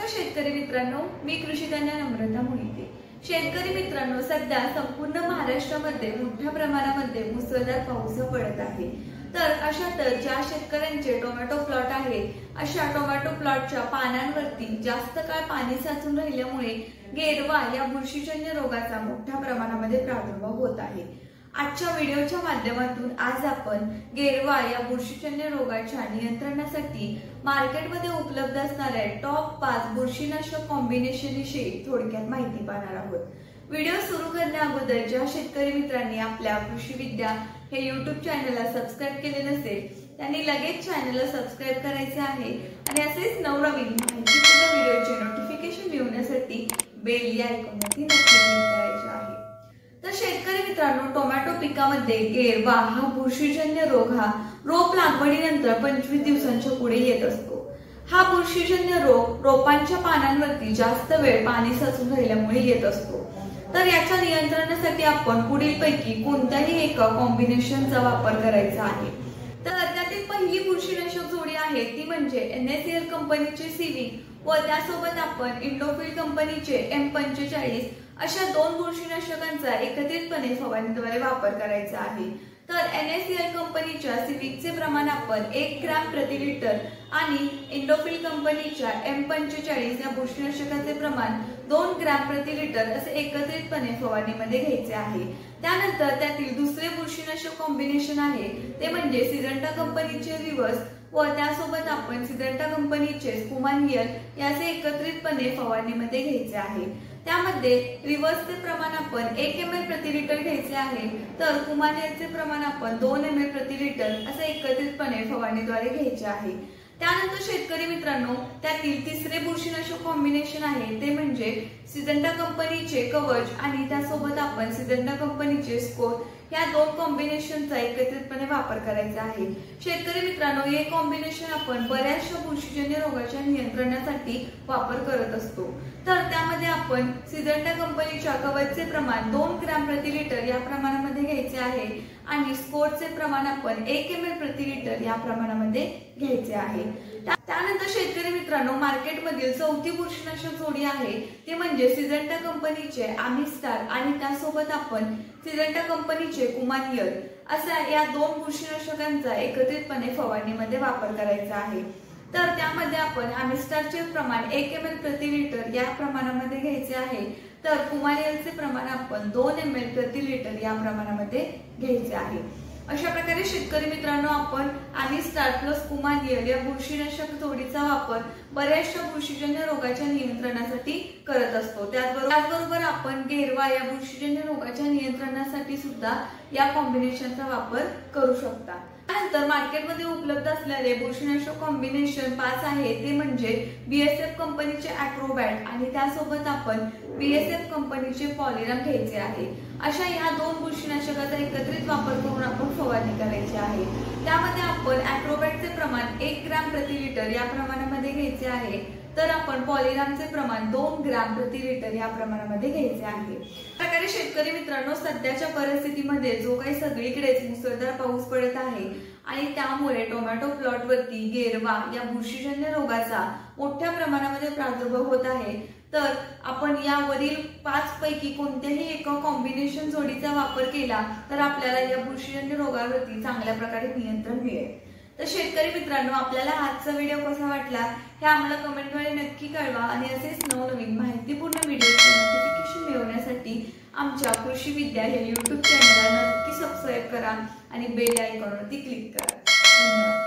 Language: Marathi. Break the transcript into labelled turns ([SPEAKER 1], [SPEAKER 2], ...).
[SPEAKER 1] नमस्कार शेतकरी मित्रांनो, मी कृषिकन्या नम्रता मोहिते। शेतकरी मित्रांनो, सध्या संपूर्ण महाराष्ट्रामध्ये मोठ्या प्रमाणामध्ये मुसळधार पाऊस पडत आहे। तर अशातच ज्या शेतकऱ्यांचे टोमॅटो प्लॉट आहे, अशा टोमॅटो प्लॉटच्या पानांवरती जास्त काळ पाणी साचून राहिल्यामुळे गेरवा या बुरशीजन्य रोगाचा मोठ्या प्रमाणामध्ये प्रादुर्भाव होत आहे। आजच्या व्हिडिओच्या माध्यमातून आज आपण गेरवा या बुरशीजन्य रोगाच्या नियंत्रणासाठी मार्केटमध्ये उपलब्ध असणाऱ्या टॉप 5 बुरशीनाशक कॉम्बिनेशन विषयी थोडक्यात माहिती पाहणार आहोत। व्हिडिओ सुरू करण्या अगोदर ज्या शेतकरी मित्रांनी आपल्या कृषी विद्या हे YouTube चॅनलला सबस्क्राइब केले नसेल, त्यांनी लगेच चॅनलला सबस्क्राइब करायचे आहे आणि असेच नवनवीन माहितीपूर्ण व्हिडिओचे नोटिफिकेशन मिळवण्यासाठी बेल या आयकॉनवरती नक्की क्लिक करायचे आहे। तर शेतकरी मित्रांनो, टोमॅटो पिकामध्ये गेरवा हा बुरशीजन्य रोग हा रोप लागवडीनंतर 25 दिवसांच्या पुढे येत असतो। हा बुरशीजन्य रोग रोपांच्या पानांवरती जास्त वेळ पाणी साचून राहिल्यामुळे येत असतो। तर याच्या नियंत्रणासाठी आपण पुढीलपैकी कोणत्याही एका कॉम्बिनेशनचा वापर करायचा आहे। तर त्यातील पहिली बुरशीनाशक जोडी आहे ती म्हणजे NACL कंपनीचे सिविक व त्यासोबत आपण इंडोफिल कंपनीचे M45 अशा दोन बुरशीनाशकांचा एकत्रितपणे फवारणीद्वारे वापर करायचा आहे। तर NACL कंपनीच्या सिविकचे प्रमाण आपण 1 ग्रॅम प्रति लिटर आणि इंडोफिल कंपनीच्या M45 या बुरशीनाशकाचे प्रमाण 2 ग्रॅम प्रति लिटर असे एकत्रितपणे फवारणीमध्ये घ्यायचे आहे। त्यानंतर त्यातील दुसरे बुरशीनाशक कॉम्बिनेशन आहे ते म्हणजे सिजंटा कंपनीचे रिव्हर्स व त्यासोबत आपण सिजंटा कंपनीचे कुमानियल याचे एकत्रितपणे फवारणीमध्ये घ्यायचे आहे। त्यामध्ये रिव्हर्सचे प्रमाण आपण 1 ml प्रति लिटर घ्यायचे आहे, तर कुमानियलचे प्रमाण आपण 2 ml प्रति लिटर असे एकत्रितपणे फवारणीद्वारे घ्यायचे आहे। त्यानंतर शेतकरी मित्रांनो, त्यातील तिसरे बुरशीनाशक कॉम्बिनेशन आहे ते म्हणजे सिजंटा कंपनीचे कवच आणि त्यासोबत आपण सिजंटा कंपनीचे स्कोर या दोन कॉम्बिनेशनचा एकत्रितपणे वापर करायचा आहे। शेतकरी मित्रांनो, हे कॉम्बिनेशन आपण बऱ्याचशा बुरशीजन्य रोगाच्या नियंत्रणासाठी वापर करत असतो। तर त्यामध्ये आपण सिजंटा कंपनीच्या कवचचे प्रमाण 2 ग्रॅम प्रति लिटर या प्रमाणामध्ये घ्यायचे आहे आणि स्कोरचे प्रमाण आपण 1 ml प्रति लिटर या प्रमाणामध्ये घ्यायचे आहे। त्यानंतर शेतकरी मित्रांनो, मार्केटमधील चौथी बुरशीनाशक जोडी आहे ते म्हणजे सिजंटा कंपनीचे आमिस्टार आणि त्यासोबत आपण सिजंटा कंपनीचे कुमानियल अशा या दोन बुरशीनाशकांचा एकत्रितपणे फवारणीमध्ये वापर करायचा आहे। तर त्यामध्ये आपण आमिस्टारचे प्रमाण 1 ml प्रति लिटर या प्रमाणामध्ये घ्यायचे आहे, तर कुमानियलचे प्रमाण आपण 2 ml प्रति लिटर या प्रमाणामध्ये घ्यायचे आहे। अशा प्रकारे शेतकरी मित्रांनो, आपण आमिस्टार प्लस कुमानियल या बुरशीनाशक जोडीचा वापर बऱ्याचशा बुरशीजन्य रोगाच्या नियंत्रणासाठी करत असतो। त्याचबरोबर आपण गेरवा या बुरशीजन्य रोगाच्या नियंत्रणासाठी सुद्धा या कॉम्बिनेशनचा वापर करू शकता। त्यानंतर मार्केटमध्ये उपलब्ध असलेले बुरशीनाशक कॉम्बिनेशन 5 आहे ते म्हणजे BSF कंपनीचे ॲक्रोबॅट आणि त्यासोबत आपण BSF कंपनीचे पॉलिरम घ्यायचे आहे। अशा या दोन बुरशीनाशकाचा एकत्रित वापर करून आपण फवारणी करायची आहे। त्यामध्ये आपण ॲक्रोबॅटचे प्रमाण 1 ग्रॅम प्रति लिटर या प्रमाणामध्ये घ्यायचे आहे, तर आपण पॉलिरमचे प्रमाण 2 ग्रॅम प्रति लिटर या प्रमाणामध्ये घ्यायचे आहे। प्रकारे शेतकरी मित्रांनो, सध्याच्या परिस्थितीमध्ये जो काही सगळीकडेच मुसळधार पाऊस पडत आहे आणि त्यामुळे टोमॅटो प्लॉट वरती गेरवा या बुरशीजन्य रोगाचा मोठ्या प्रमाणामध्ये प्रादुर्भाव होत आहे। तर आपण यावरील 5 पैकी कोणत्याही एका कॉम्बिनेशन जोडीचा वापर केला तर आपल्याला या बुरशीजन्य रोगावरती चांगल्या प्रकारे नियंत्रण मिळेल। तर शेतकरी मित्रांनो, आपल्याला आजचा व्हिडिओ कसा वाटला हे आम्हाला कमेंटद्वारे नक्की कळवा आणि असेच नवनवीन माहितीपूर्ण व्हिडिओचे नोटिफिकेशन मिळवण्यासाठी आमच्या कृषी विद्या हे YouTube चॅनलला नक्की सबस्क्राइब करा आणि बेल आयकॉनवरती क्लिक करा। धन्यवाद।